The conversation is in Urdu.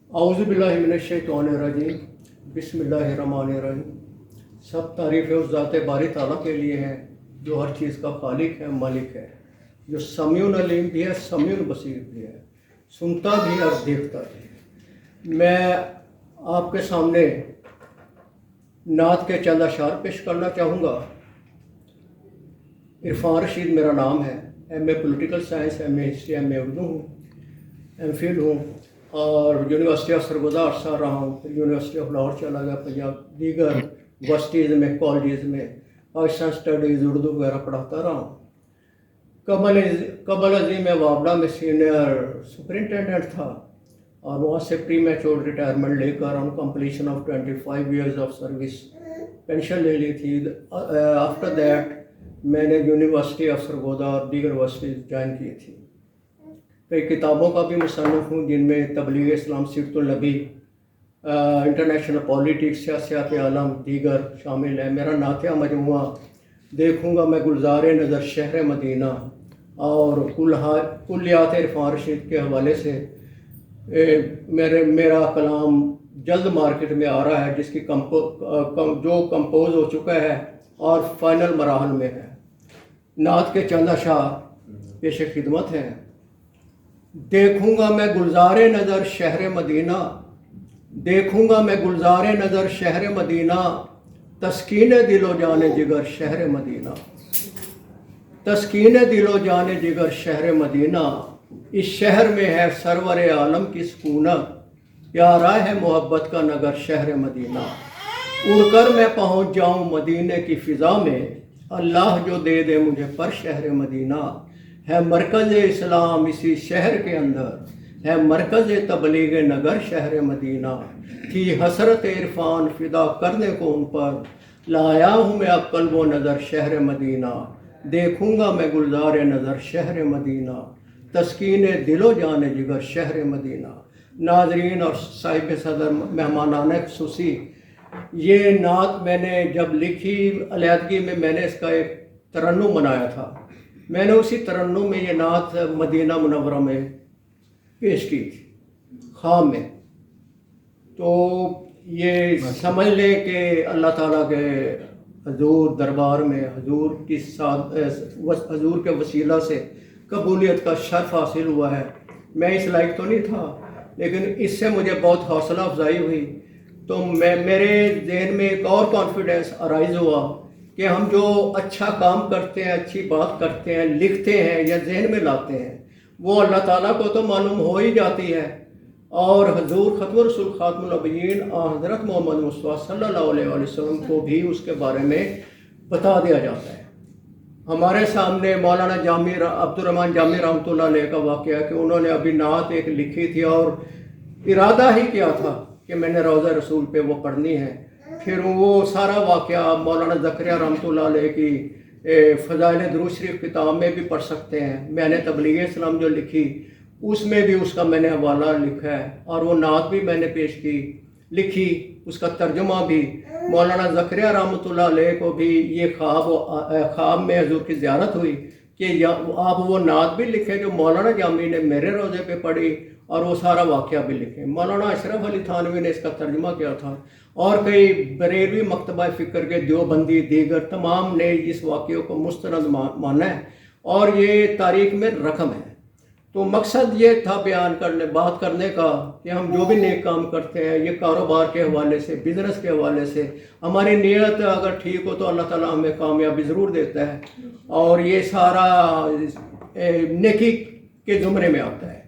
اعوذ باللہ من الشیطان الرجیم بسم اللہ الرحمن الرحیم۔ سب تعریفیں اس ذات باری تعالیٰ کے لیے ہیں جو ہر چیز کا خالق ہے، مالک ہے، جو سمیع علیم بھی ہے، سمیع بصیر بھی ہے، سنتا بھی اور دیکھتا بھی ہے۔ میں آپ کے سامنے نعت کے چند اشعار پیش کرنا چاہوں گا۔ عرفان رشید میرا نام ہے، M A political science, M A history, M A Urdu ہوں، ایم فل ہوں، اور یونیورسٹی آف سرگودا عرصہ رہا ہوں، پھر یونیورسٹی آف لاہور چلا گیا، پنجاب دیگر یونیورسٹیز میں، کالجز میں پاکستان اسٹڈیز اردو وغیرہ پڑھاتا رہا ہوں۔ قبل ازیں میں وابڈا میں سینئر سپرنٹینڈنٹ تھا اور وہاں سے پری میچور ریٹائرمنٹ لے کر on completion of 25 years of service pension لے لی تھی۔ آفٹر دیٹ میں نے یونیورسٹی آف سرگودا اور دیگر یونیورسٹیز جوائن کی تھی۔ کئی کتابوں کا بھی مصنف ہوں جن میں تبلیغ اسلام، سیرت النبی، انٹرنیشنل پالیٹکس، سیاست عالم دیگر شامل ہیں۔ میرا نعتیہ مجموعہ دیکھوں گا میں گلزار نظر شہر مدینہ اور کلیات عرفان رشید کے حوالے سے میرا کلام جلد مارکیٹ میں آ رہا ہے، جس کی جو کمپوز ہو چکا ہے اور فائنل مراحل میں ہے۔ نعت کے چند اشعار پیش خدمت ہیں۔ دیکھوں گا میں گلزار نظر شہر مدینہ، دیکھوں گا میں گلزار نظر شہر مدینہ، تسکین دل و جان جگر شہر مدینہ، تسکین دل و جان جگر شہر مدینہ۔ اس شہر میں ہے سرور عالم کی سکونت، پیارا ہے محبت کا نگر شہر مدینہ۔ اڑ کر میں پہنچ جاؤں مدینے کی فضا میں، اللہ جو دے دے مجھے پر شہر مدینہ۔ ہے مرکز اسلام اسی شہر کے اندر، ہے مرکز تبلیغ نگر شہر مدینہ۔ تھی حسرت عرفان فدا کرنے کو ان پر، لایا ہوں میں اب قلب و نظر شہر مدینہ۔ دیکھوں گا میں گلزار نظر شہر مدینہ، تسکین دل و جان جگر شہر مدینہ۔ ناظرین اور صاحب صدر مہمانان خصوصی، یہ نعت میں نے جب لکھی علیحدگی میں نے اس کا ایک ترنم بنایا تھا۔ میں نے اسی ترنم میں یہ نعت مدینہ منورہ میں پیش کی تھی، خام میں۔ تو یہ سمجھ لیں کہ اللہ تعالیٰ کے حضور دربار میں حضور کے وسیلہ سے قبولیت کا شرف حاصل ہوا ہے۔ میں اس لائق تو نہیں تھا، لیکن اس سے مجھے بہت حوصلہ افزائی ہوئی، تو میرے ذہن میں ایک اور کانفیڈنس ارائز ہوا کہ ہم جو اچھا کام کرتے ہیں، اچھی بات کرتے ہیں، لکھتے ہیں یا ذہن میں لاتے ہیں، وہ اللہ تعالیٰ کو تو معلوم ہو ہی جاتی ہے، اور حضور ختم رسول خاتم النبیین حضرت محمد مصطفیٰ صلی اللہ علیہ وسلم کو بھی اس کے بارے میں بتا دیا جاتا ہے۔ ہمارے سامنے مولانا عبد الرحمن جامی رحمۃ اللہ علیہ کا واقعہ ہے کہ انہوں نے ابھی نعت ایک لکھی تھی اور ارادہ ہی کیا تھا کہ میں نے روضہ رسول پہ وہ پڑھنی ہے۔ پھر وہ سارا واقعہ مولانا زکریا رحمۃ اللہ علیہ کی فضائل درود شریف کتاب میں بھی پڑھ سکتے ہیں۔ میں نے تبلیغ اسلام جو لکھی اس میں بھی اس کا میں نے حوالہ لکھا ہے، اور وہ نعت بھی میں نے پیش کی، لکھی، اس کا ترجمہ بھی۔ مولانا زکریا رحمۃ اللہ علیہ کو بھی یہ خواب میں حضور کی زیارت ہوئی کہ آپ وہ نعت بھی لکھیں جو مولانا جامی نے میرے روزے پہ پڑھی، اور وہ سارا واقعہ بھی لکھیں۔ مولانا اشرف علی تھانوی نے اس کا ترجمہ کیا تھا، اور کئی بریلوی مکتبہ فکر کے دیوبندی دیگر تمام نے اس واقعے کو مستند مانا ہے، اور یہ تاریخ میں رقم ہے۔ تو مقصد یہ تھا بات کرنے کا کہ ہم جو بھی نیک کام کرتے ہیں، یہ کاروبار کے حوالے سے، بزنس کے حوالے سے، ہماری نیت اگر ٹھیک ہو تو اللہ تعالیٰ ہمیں کامیابی ضرور دیتا ہے، اور یہ سارا نیکی کے زمرے میں آتا ہے۔